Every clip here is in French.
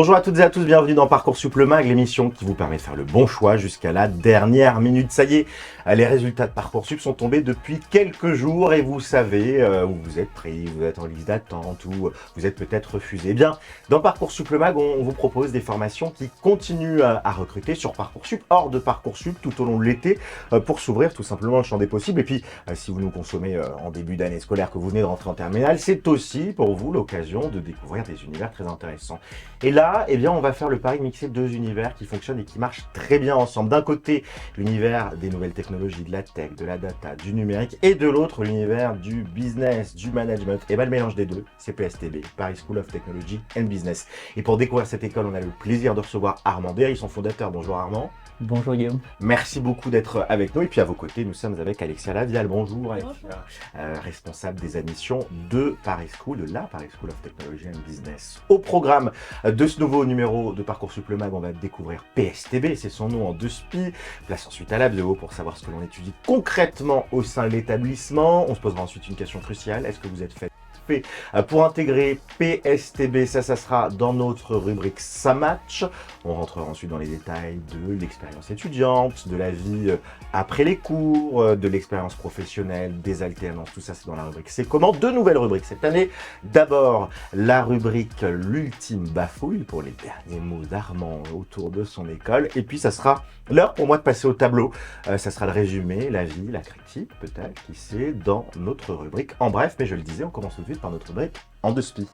Bonjour à toutes et à tous, bienvenue dans Parcoursup le Mag, l'émission qui vous permet de faire le bon choix jusqu'à la dernière minute. Ça y est, les résultats de Parcoursup sont tombés depuis quelques jours et vous savez où vous êtes pris, vous êtes en liste d'attente ou vous êtes peut-être refusé. Eh bien, dans Parcoursup le Mag, on vous propose des formations qui continuent à recruter sur Parcoursup, hors de Parcoursup, tout au long de l'été, pour s'ouvrir tout simplement le champ des possibles. Et puis, si vous nous consommez en début d'année scolaire, que vous venez de rentrer en terminale, c'est aussi pour vous l'occasion de découvrir des univers très intéressants. Et là, eh bien, on va faire le pari de mixer deux univers qui fonctionnent et qui marchent très bien ensemble. D'un côté, l'univers des nouvelles technologies, de la tech, de la data, du numérique, et de l'autre, l'univers du business, du management. Et bien, le mélange des deux, c'est PSTB, Paris School of Technology and Business. Et pour découvrir cette école, on a le plaisir de recevoir Armand Derry, son fondateur. Bonjour Armand. Bonjour Guillaume. Merci beaucoup d'être avec nous. Et puis à vos côtés, nous sommes avec Alexia Lavial. Bonjour Alexia, responsable des admissions de Paris School, de la Paris School of Technology and Business. Au programme de ce nouveau numéro de Parcoursup le Mag, on va découvrir PSTB, c'est son nom en 2 SPI. Place ensuite à la bio pour savoir ce que l'on étudie concrètement au sein de l'établissement. On se posera ensuite une question cruciale. Est-ce que vous êtes fait pour intégrer PSTB? Ça sera dans notre rubrique Ça match. On rentrera ensuite dans les détails de l'expérience étudiante, de la vie après les cours, de l'expérience professionnelle, des alternances, tout ça c'est dans la rubrique C'est comment. 2 nouvelles rubriques cette année. D'abord, la rubrique L'ultime bafouille pour les derniers mots d'Armand autour de son école. Et puis ça sera l'heure pour moi de passer au tableau. Ça sera le résumé, la vie, la critique, peut-être, qui c'est dans notre rubrique. En bref, mais je le disais, on commence tout de suite par notre rubrique en 2 SPI.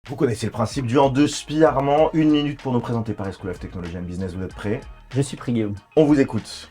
Vous connaissez le principe du en 2 SPI, Armand. 1 minute pour nous présenter Paris School of Technology and Business. Vous êtes prêts? Je suis prêt Guillaume. On vous écoute.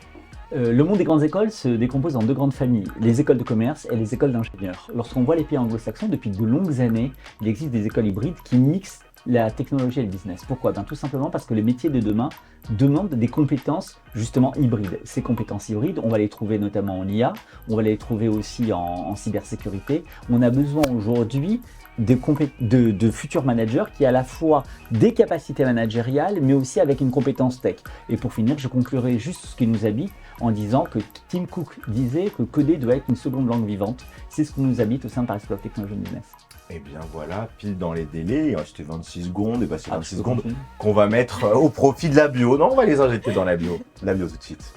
Le monde des grandes écoles se décompose en 2 grandes familles, les écoles de commerce et les écoles d'ingénieurs. Lorsqu'on voit les pays anglo-saxons, depuis de longues années, il existe des écoles hybrides qui mixent la technologie et le business. Pourquoi? Tout simplement parce que les métiers de demain demandent des compétences justement hybrides. Ces compétences hybrides, on va les trouver notamment en IA, on va les trouver aussi en cybersécurité. On a besoin aujourd'hui de futurs managers qui a à la fois des capacités managériales mais aussi avec une compétence tech. Et pour finir, je conclurai juste ce qui nous habite en disant que Tim Cook disait que coder doit être une seconde langue vivante. C'est ce qui nous habite au sein de Paris School of Technology and Business. Et bien voilà, pile dans les délais, il restait 26 secondes, et c'est 26 secondes qu'on va mettre au profit de la bio. Non, on va les injecter dans la bio. La bio tout de suite.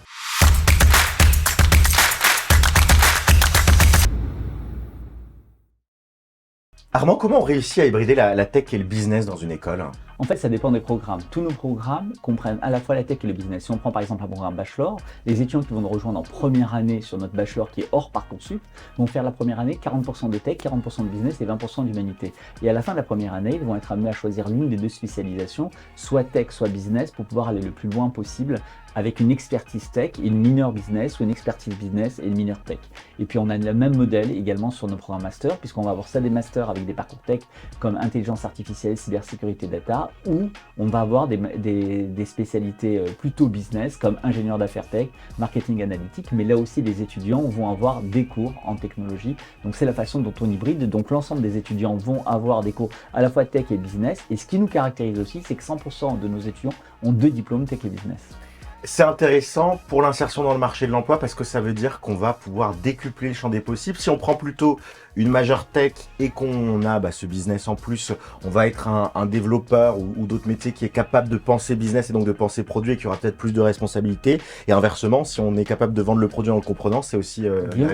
Armand, comment on réussit à hybrider la tech et le business dans une école? En fait, ça dépend des programmes. Tous nos programmes comprennent à la fois la tech et le business. Si on prend par exemple un programme bachelor, les étudiants qui vont nous rejoindre en première année sur notre bachelor qui est hors Parcoursup vont faire la première année 40% de tech, 40% de business et 20% d'humanité. Et à la fin de la première année, ils vont être amenés à choisir l'une des 2 spécialisations, soit tech, soit business, pour pouvoir aller le plus loin possible avec une expertise tech et une mineure business ou une expertise business et une mineure tech. Et puis on a le même modèle également sur nos programmes master, puisqu'on va avoir ça des masters avec des parcours tech comme intelligence artificielle, cybersécurité, data, où on va avoir des spécialités plutôt business comme ingénieur d'affaires tech, marketing analytique, mais là aussi les étudiants vont avoir des cours en technologie. Donc c'est la façon dont on hybride, donc l'ensemble des étudiants vont avoir des cours à la fois tech et business. Et ce qui nous caractérise aussi, c'est que 100% de nos étudiants ont 2 diplômes tech et business. C'est intéressant pour l'insertion dans le marché de l'emploi parce que ça veut dire qu'on va pouvoir décupler le champ des possibles. Si on prend plutôt une majeure tech et qu'on a ce business en plus, on va être un développeur ou d'autres métiers qui est capable de penser business et donc de penser produit et qui aura peut-être plus de responsabilités. Et inversement, si on est capable de vendre le produit en le comprenant, c'est aussi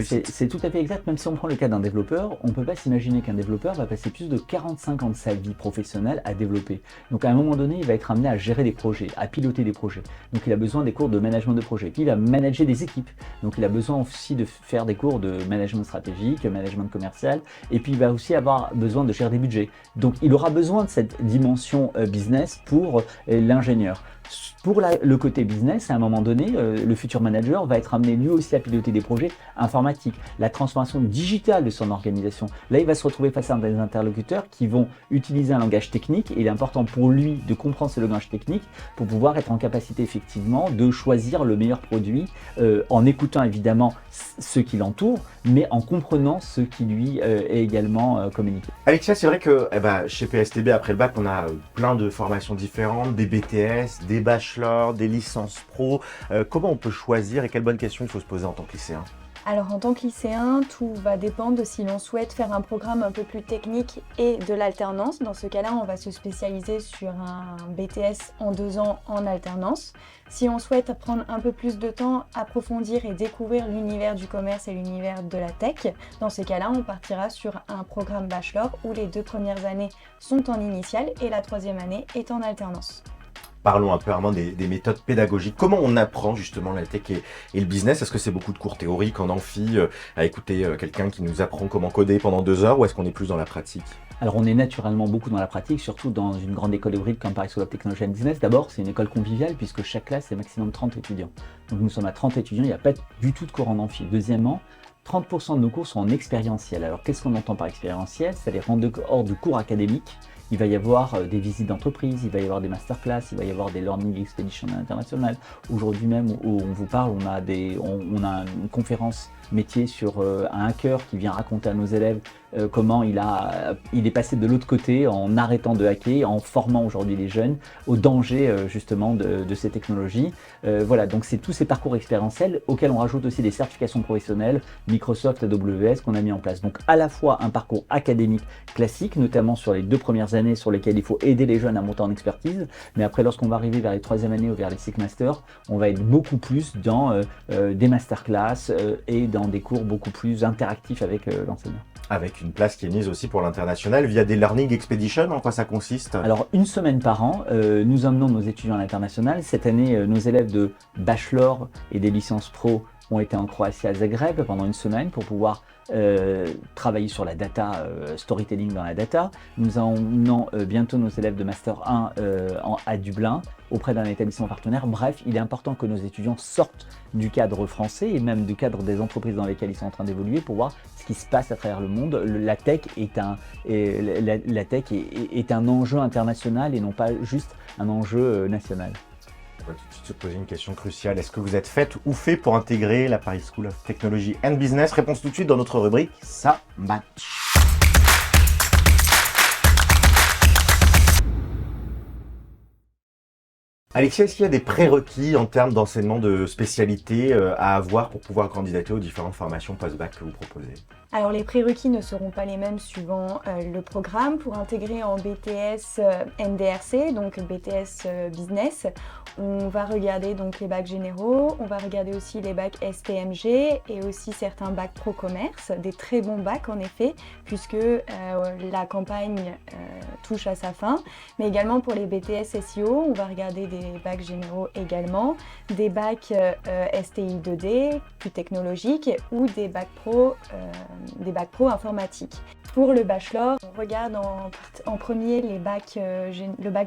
c'est tout à fait exact. Même si on prend le cas d'un développeur, on ne peut pas s'imaginer qu'un développeur va passer plus de 45 ans de sa vie professionnelle à développer. Donc à un moment donné, il va être amené à gérer des projets, à piloter des projets. Donc il a besoin des cours de management de projet. Puis il va manager des équipes. Donc il a besoin aussi de faire des cours de management stratégique, management commercial. Et puis il va aussi avoir besoin de gérer des budgets. Donc il aura besoin de cette dimension business pour l'ingénieur. Pour le côté business, à un moment donné, le futur manager va être amené lui aussi à piloter des projets informatiques, la transformation digitale de son organisation. Là, il va se retrouver face à des interlocuteurs qui vont utiliser un langage technique et il est important pour lui de comprendre ce langage technique pour pouvoir être en capacité effectivement de choisir le meilleur produit en écoutant évidemment ceux qui l'entourent, mais en comprenant ce qui lui est également communiqué. Alexia, c'est vrai que chez PSTB, après le bac, on a plein de formations différentes, des BTS, des bachelors, des licences pro. Comment on peut choisir et quelle bonne question il faut se poser en tant que lycéen? Alors en tant que lycéen, tout va dépendre de si l'on souhaite faire un programme un peu plus technique et de l'alternance. Dans ce cas-là, on va se spécialiser sur un BTS en 2 ans en alternance. Si on souhaite prendre un peu plus de temps, approfondir et découvrir l'univers du commerce et l'univers de la tech, dans ces cas-là, on partira sur un programme bachelor où les 2 premières années sont en initiale et la 3e année est en alternance. Parlons un peu Armand des méthodes pédagogiques. Comment on apprend justement la tech et le business? Est-ce que c'est beaucoup de cours théoriques en amphi, à écouter quelqu'un qui nous apprend comment coder pendant 2 heures, ou est-ce qu'on est plus dans la pratique? Alors on est naturellement beaucoup dans la pratique, surtout dans une grande école hybride comme Paris School of Technology and Business. D'abord, c'est une école conviviale puisque chaque classe c'est maximum 30 étudiants. Donc nous sommes à 30 étudiants, il n'y a pas du tout de cours en amphi. Deuxièmement, 30% de nos cours sont en expérientiel. Alors qu'est-ce qu'on entend par expérientiel? C'est-à-dire en dehors du cours académique, il va y avoir des visites d'entreprise, il va y avoir des masterclass, il va y avoir des learning expeditions internationales. Aujourd'hui même où on vous parle, on a une conférence métier sur un hacker qui vient raconter à nos élèves comment il est passé de l'autre côté en arrêtant de hacker, en formant aujourd'hui les jeunes au danger justement de ces technologies. Voilà, donc c'est tous ces parcours expérientiels auxquels on rajoute aussi des certifications professionnelles, Microsoft, AWS qu'on a mis en place. Donc à la fois un parcours académique classique, notamment sur les 2 premières années sur lesquelles il faut aider les jeunes à monter en expertise, mais après lorsqu'on va arriver vers les 3e années ou vers les cycles masters, on va être beaucoup plus dans des masterclass et dans des cours beaucoup plus interactifs avec l'enseignant. Avec une place qui est mise aussi pour l'international via des learning expeditions. En quoi ça consiste? Alors, une semaine par an, nous emmenons nos étudiants à l'international. Cette année, nos élèves de bachelor et des licences pro ont été en Croatie à Zagreb pendant une semaine pour pouvoir travailler sur la data, storytelling dans la data. Nous emmenons bientôt nos élèves de Master 1 à Dublin, auprès d'un établissement partenaire. Bref, il est important que nos étudiants sortent du cadre français et même du cadre des entreprises dans lesquelles ils sont en train d'évoluer pour voir ce qui se passe à travers le monde. La tech est un enjeu international et non pas juste un enjeu national. On va tout de suite se poser une question cruciale. Est-ce que vous êtes faite ou fait pour intégrer la Paris School of Technology and Business? Réponse tout de suite dans notre rubrique Ça match. Alexia, est-ce qu'il y a des prérequis en termes d'enseignement de spécialité à avoir pour pouvoir candidater aux différentes formations post-bac que vous proposez? Alors les prérequis ne seront pas les mêmes suivant le programme. Pour intégrer en BTS NDRC, donc BTS Business, on va regarder donc les bacs généraux, on va regarder aussi les bacs STMG et aussi certains bacs pro commerce, des très bons bacs en effet, puisque la campagne touche à sa fin. Mais également pour les BTS SEO, on va regarder des bacs généraux également, des bacs STI 2D, plus technologiques, ou des bacs pro informatiques. Pour le bachelor, on regarde en premier le bac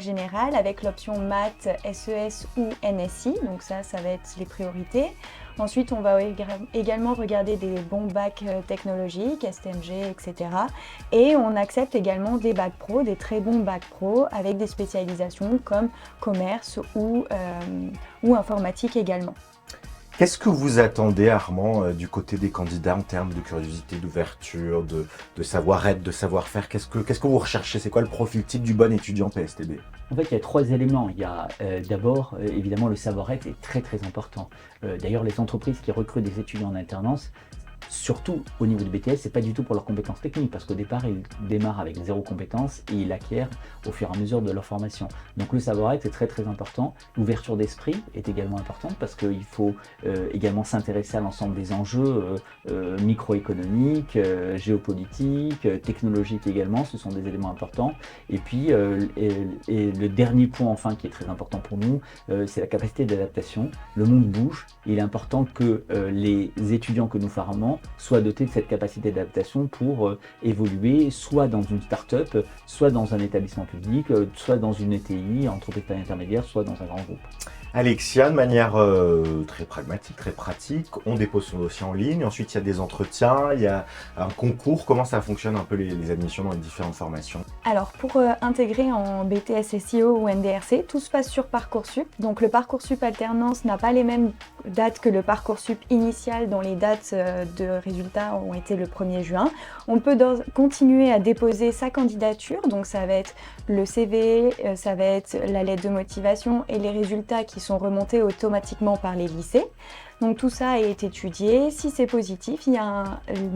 général avec l'option maths, SES ou NSI, donc ça va être les priorités. Ensuite, on va également regarder des bons bacs technologiques, STMG, etc. Et on accepte également des bacs pro, des très bons bacs pro avec des spécialisations comme commerce ou informatique également. Qu'est-ce que vous attendez, Armand, du côté des candidats en termes de curiosité, d'ouverture, de savoir-être, de savoir-faire? Qu'est-ce que vous recherchez? C'est quoi le profil type du bon étudiant PSTB? En fait, il y a 3 éléments. Il y a d'abord, évidemment, le savoir-être est très très important. D'ailleurs, les entreprises qui recrutent des étudiants en alternance, surtout au niveau du BTS, c'est pas du tout pour leurs compétences techniques, parce qu'au départ, ils démarrent avec 0 compétence et ils l'acquièrent au fur et à mesure de leur formation. Donc le savoir-être est très très important. L'ouverture d'esprit est également importante parce qu'il faut également s'intéresser à l'ensemble des enjeux microéconomiques, géopolitiques, technologiques également. Ce sont des éléments importants. Et puis le dernier point enfin qui est très important pour nous, c'est la capacité d'adaptation. Le monde bouge. Il est important que les étudiants que nous formons soient dotés de cette capacité d'adaptation pour évoluer soit dans une start-up, soit dans un établissement public, soit dans une ETI, entreprise intermédiaire, soit dans un grand groupe. Alexia, de manière très pragmatique, très pratique, on dépose son dossier en ligne, ensuite il y a des entretiens, il y a un concours. Comment ça fonctionne un peu les admissions dans les différentes formations? Alors pour intégrer en BTS SEO ou NDRC, tout se passe sur Parcoursup. Donc le Parcoursup alternance n'a pas les mêmes dates que le Parcoursup initial dans les dates de résultats ont été le 1er juin. On peut continuer à déposer sa candidature, donc ça va être le CV, ça va être la lettre de motivation et les résultats qui sont remontés automatiquement par les lycées. Donc tout ça est étudié. Si c'est positif,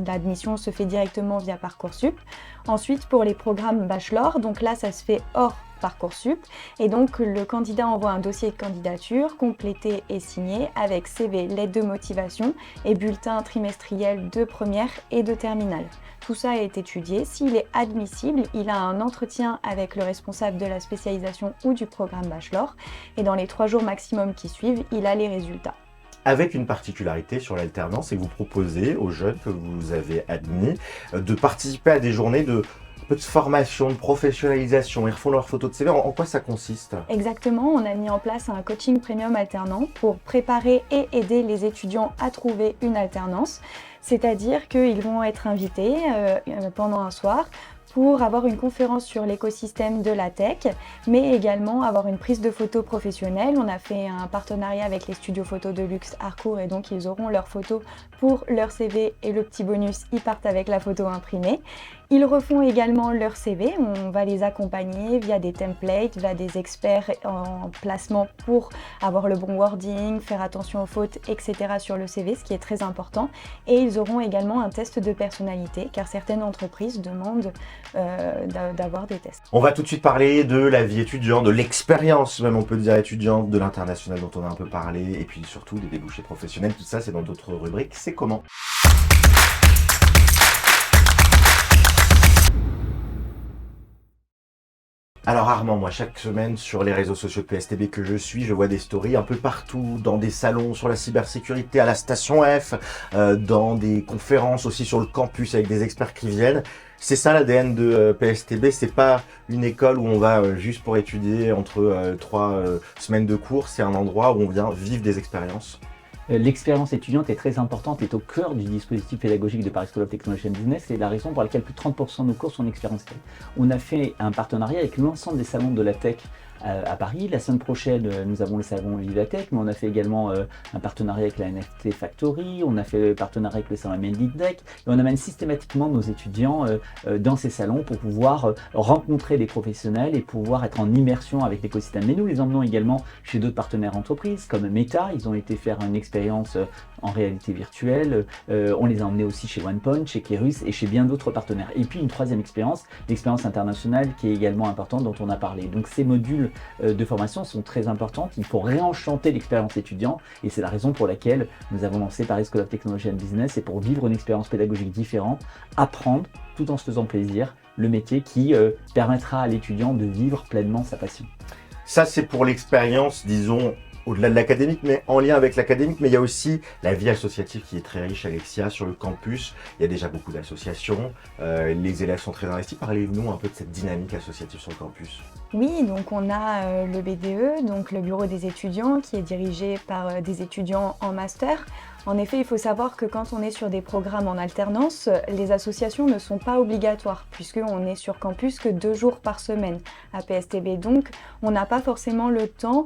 l'admission se fait directement via Parcoursup. Ensuite, pour les programmes bachelor, donc là ça se fait hors Parcoursup et donc le candidat envoie un dossier de candidature complété et signé avec CV, lettre de motivation et bulletin trimestriel de première et de terminale. Tout ça est étudié. S'il est admissible, il a un entretien avec le responsable de la spécialisation ou du programme bachelor et dans les 3 jours maximum qui suivent, il a les résultats. Avec une particularité sur l'alternance, et vous proposez aux jeunes que vous avez admis de participer à des journées de formation, de professionnalisation. Ils refont leur photo de CV. En quoi ça consiste? Exactement, on a mis en place un coaching premium alternant pour préparer et aider les étudiants à trouver une alternance. C'est-à-dire qu'ils vont être invités pendant un soir pour avoir une conférence sur l'écosystème de la tech, mais également avoir une prise de photos professionnelle. On a fait un partenariat avec les studios photos de luxe Harcourt et donc ils auront leurs photos pour leur CV et le petit bonus, ils partent avec la photo imprimée. Ils refont également leur CV, on va les accompagner via des templates, via des experts en placement pour avoir le bon wording, faire attention aux fautes, etc. sur le CV, ce qui est très important. Et ils auront également un test de personnalité, car certaines entreprises demandent d'avoir des tests. On va tout de suite parler de la vie étudiante, de l'expérience même on peut dire étudiante, de l'international dont on a un peu parlé, et puis surtout des débouchés professionnels, tout ça c'est dans d'autres rubriques. C'est comment ? Alors Armand, moi chaque semaine sur les réseaux sociaux de PSTB que je suis, je vois des stories un peu partout, dans des salons sur la cybersécurité, à la station F, dans des conférences aussi sur le campus avec des experts qui viennent. C'est ça l'ADN de PSTB, c'est pas une école où on va juste pour étudier entre 3 semaines de cours, c'est un endroit où on vient vivre des expériences. L'expérience étudiante est très importante, est au cœur du dispositif pédagogique de Paris School of Technology and Business. C'est la raison pour laquelle plus de 30% de nos cours sont expérientiels. On a fait un partenariat avec l'ensemble des salons de la tech à Paris. La semaine prochaine, nous avons le salon Vivatech, mais on a fait également un partenariat avec la NFT Factory, on a fait le partenariat avec le salon Mendy Tech, et on amène systématiquement nos étudiants dans ces salons pour pouvoir rencontrer des professionnels et pouvoir être en immersion avec l'écosystème. Mais nous les emmenons également chez d'autres partenaires entreprises comme Meta, ils ont été faire une expérience en réalité virtuelle, on les a emmenés aussi chez OnePoint, chez Kerus et chez bien d'autres partenaires. Et puis une troisième expérience, l'expérience internationale qui est également importante dont on a parlé. Donc ces modules de formation sont très importantes, il faut réenchanter l'expérience étudiant et c'est la raison pour laquelle nous avons lancé Paris School of Technology and Business, c'est pour vivre une expérience pédagogique différente, apprendre tout en se faisant plaisir le métier qui permettra à l'étudiant de vivre pleinement sa passion. Ça c'est pour l'expérience, disons, au-delà de l'académique, mais en lien avec l'académique, mais il y a aussi la vie associative qui est très riche, Alexia, sur le campus. Il y a déjà beaucoup d'associations, les élèves sont très investis. Parlez-nous un peu de cette dynamique associative sur le campus. Oui, donc on a le BDE, donc le bureau des étudiants, qui est dirigé par des étudiants en master. En effet, il faut savoir que quand on est sur des programmes en alternance, les associations ne sont pas obligatoires puisqu'on est sur campus que 2 jours par semaine à PSTB. Donc, on n'a pas forcément le temps,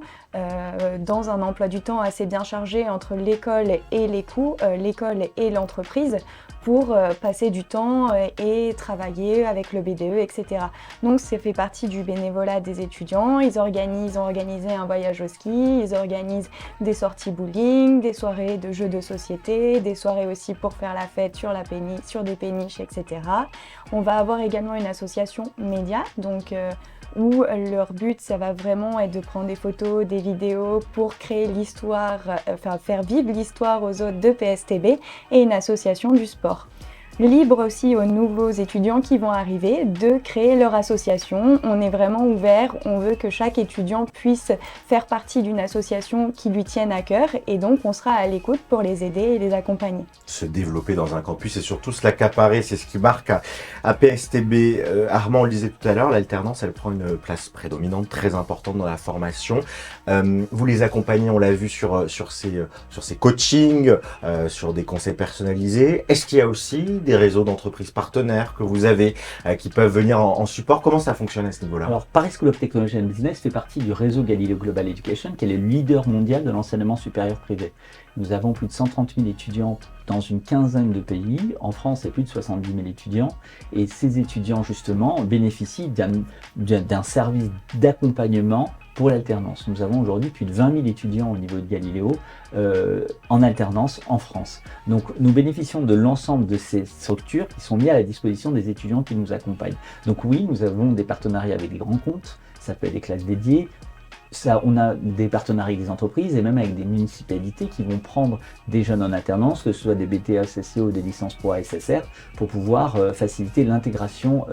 dans un emploi du temps assez bien chargé entre l'école et les coûts, l'école et l'entreprise, pour passer du temps et travailler avec le BDE, etc. Donc ça fait partie du bénévolat des étudiants. Ils ont organisé un voyage au ski, ils organisent des sorties bowling, des soirées de jeux de société, des soirées aussi pour faire la fête sur des péniches, etc. On va avoir également une association média, donc où leur but, ça va vraiment être de prendre des photos, des vidéos pour créer l'histoire, faire vivre l'histoire aux autres de PSTB, et une association du sport. Libre aussi aux nouveaux étudiants qui vont arriver de créer leur association. On est vraiment ouvert, on veut que chaque étudiant puisse faire partie d'une association qui lui tienne à cœur et donc on sera à l'écoute pour les aider et les accompagner. Se développer dans un campus et surtout se l'accaparer, c'est ce qui marque à PSTB. Armand, on le disait tout à l'heure, l'alternance, elle prend une place prédominante, très importante dans la formation. Vous les accompagnez, on l'a vu sur ces coachings, sur des conseils personnalisés. Est-ce qu'il y a aussi des réseaux d'entreprises partenaires que vous avez qui peuvent venir en support. Comment ça fonctionne à ce niveau-là? Alors, Paris School of Technology and Business fait partie du réseau Galileo Global Education, qui est le leader mondial de l'enseignement supérieur privé. Nous avons plus de 130 000 étudiants dans une quinzaine de pays. En France, c'est plus de 70 000 étudiants. Et ces étudiants, justement, bénéficient d'un service d'accompagnement pour l'alternance. Nous avons aujourd'hui plus de 20 000 étudiants au niveau de Galileo en alternance en France. Donc nous bénéficions de l'ensemble de ces structures qui sont mises à la disposition des étudiants qui nous accompagnent. Donc oui, nous avons des partenariats avec des grands comptes, ça peut être des classes dédiées. Ça, on a des partenariats avec des entreprises et même avec des municipalités qui vont prendre des jeunes en alternance, que ce soit des BTS, SEO ou des licences pro SSR, pour pouvoir faciliter l'intégration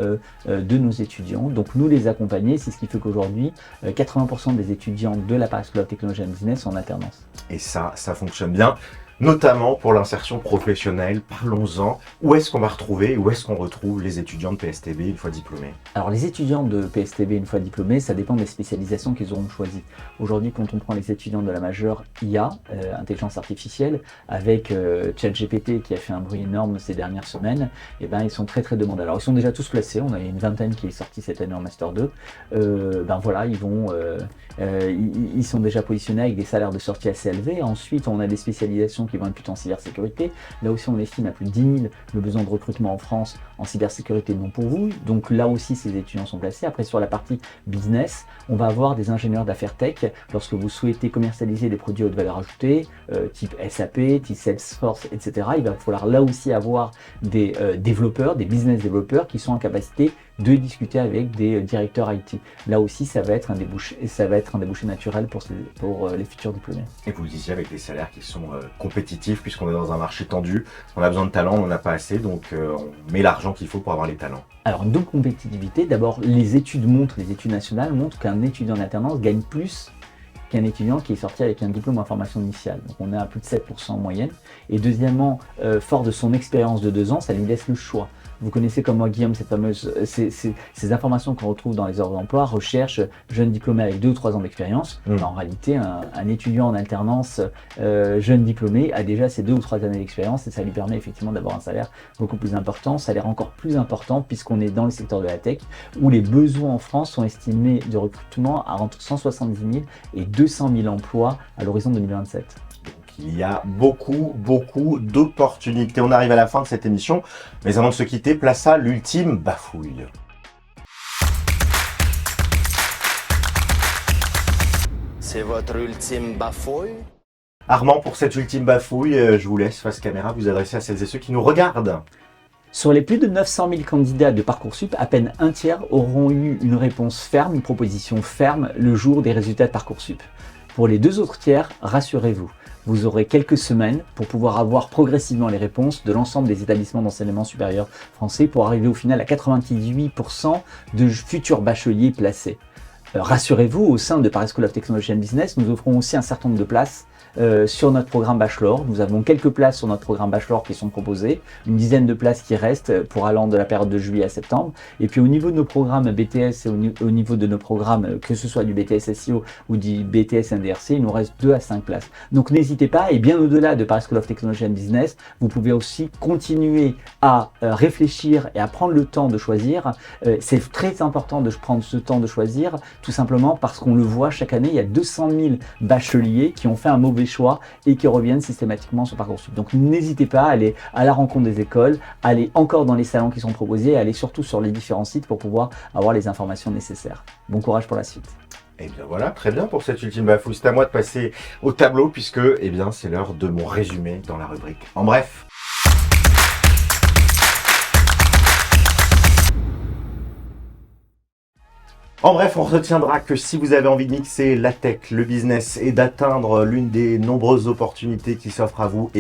de nos étudiants. Donc nous les accompagner, c'est ce qui fait qu'aujourd'hui, 80% des étudiants de la Paris School of Technology and Business sont en alternance. Et ça fonctionne bien, notamment pour l'insertion professionnelle. Parlons-en. Où est-ce qu'on va retrouver, où est-ce qu'on retrouve les étudiants de PSTB une fois diplômés? Alors les étudiants de PSTB une fois diplômés, ça dépend des spécialisations qu'ils auront choisies. Aujourd'hui, quand on prend les étudiants de la majeure IA, intelligence artificielle, avec ChatGPT qui a fait un bruit énorme ces dernières semaines, et ben ils sont très demandés. Alors ils sont déjà tous placés, on a une vingtaine qui est sortie cette année en Master 2. Ben voilà, ils sont déjà positionnés avec des salaires de sortie assez élevés. Ensuite, on a des spécialisations qui vont être plutôt en cybersécurité. Là aussi, on estime à plus de 10 000 le besoin de recrutement en France en cybersécurité non pourvu. Donc là aussi, ces étudiants sont placés. Après, sur la partie business, on va avoir des ingénieurs d'affaires tech. Lorsque vous souhaitez commercialiser des produits à haute valeur ajoutée, type SAP, type Salesforce, etc., il va falloir là aussi avoir des développeurs, des business développeurs qui sont en capacité de discuter avec des directeurs IT. Là aussi, ça va être un débouché naturel pour les futurs diplômés. Et vous le disiez, avec des salaires qui sont compétitifs, puisqu'on est dans un marché tendu, on a besoin de talent, on n'en a pas assez, donc on met l'argent qu'il faut pour avoir les talents. Alors, une double compétitivité. D'abord, les études nationales montrent qu'un étudiant en alternance gagne plus qu'un étudiant qui est sorti avec un diplôme en formation initiale. Donc on est à plus de 7% en moyenne. Et deuxièmement, fort de son expérience de 2 ans, ça lui laisse le choix. Vous connaissez comme moi, Guillaume, ces informations qu'on retrouve dans les offres d'emploi, recherche jeune diplômé avec 2 ou 3 ans d'expérience. En réalité, un étudiant en alternance jeune diplômé a déjà ces 2 ou 3 années d'expérience et ça lui permet effectivement d'avoir un salaire beaucoup plus important, salaire encore plus important puisqu'on est dans le secteur de la tech où les besoins en France sont estimés de recrutement à entre 170 000 et 200 000 emplois à l'horizon 2027. Il y a beaucoup d'opportunités. On arrive à la fin de cette émission, mais avant de se quitter, place à l'ultime bafouille. C'est votre ultime bafouille? Armand, pour cette ultime bafouille, je vous laisse face caméra vous adresser à celles et ceux qui nous regardent. Sur les plus de 900 000 candidats de Parcoursup, à peine un tiers auront eu une réponse ferme, une proposition ferme le jour des résultats de Parcoursup. Pour les 2 autres tiers, rassurez-vous, vous aurez quelques semaines pour pouvoir avoir progressivement les réponses de l'ensemble des établissements d'enseignement supérieur français pour arriver au final à 98% de futurs bacheliers placés. Rassurez-vous, au sein de Paris School of Technology and Business, nous offrons aussi un certain nombre de places sur notre programme bachelor. Nous avons quelques places sur notre programme bachelor qui sont proposées, une dizaine de places qui restent pour allant de la période de juillet à septembre. Et puis au niveau de nos programmes BTS et au niveau de nos programmes, que ce soit du BTS SEO ou du BTS NDRC, il nous reste 2 à 5 places. Donc n'hésitez pas, et bien au-delà de Paris School of Technology and Business, vous pouvez aussi continuer à réfléchir et à prendre le temps de choisir. C'est très important de prendre ce temps de choisir, tout simplement parce qu'on le voit chaque année, il y a 200 000 bacheliers qui ont fait un mauvais choix et qui reviennent systématiquement sur Parcoursup. Donc n'hésitez pas à aller à la rencontre des écoles, aller encore dans les salons qui sont proposés, et aller surtout sur les différents sites pour pouvoir avoir les informations nécessaires. Bon courage pour la suite. Et bien voilà, très bien pour cette ultime bafouille. C'est à moi de passer au tableau puisque c'est l'heure de mon résumé dans la rubrique. En bref. En bref, on retiendra que si vous avez envie de mixer la tech, le business et d'atteindre l'une des nombreuses opportunités qui s'offrent à vous,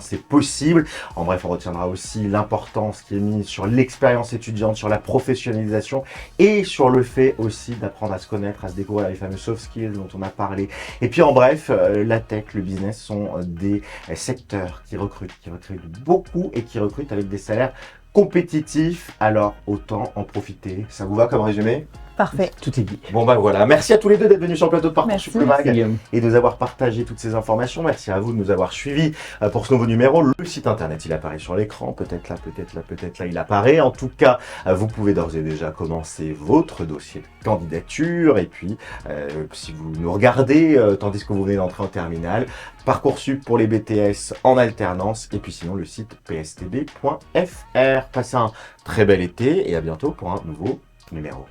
c'est possible. En bref, on retiendra aussi l'importance qui est mise sur l'expérience étudiante, sur la professionnalisation et sur le fait aussi d'apprendre à se connaître, à se découvrir les fameux soft skills dont on a parlé. Et puis en bref, la tech, le business sont des secteurs qui recrutent beaucoup et qui recrutent avec des salaires compétitifs. Alors autant en profiter. Ça vous va comme résumé ? Parfait. Tout est dit. Bon bah voilà, merci à tous les deux d'être venus sur le plateau de Parcoursup Merci. le Mag Guillaume. et de nous avoir partagé toutes ces informations. Merci à vous de nous avoir suivis pour ce nouveau numéro. Le site internet, il apparaît sur l'écran, peut-être là, il apparaît. En tout cas, vous pouvez d'ores et déjà commencer votre dossier de candidature. Et puis, si vous nous regardez, tandis que vous venez d'entrer en terminale, Parcoursup pour les BTS en alternance. Et puis sinon, le site pstb.fr. Passez un très bel été et à bientôt pour un nouveau numéro.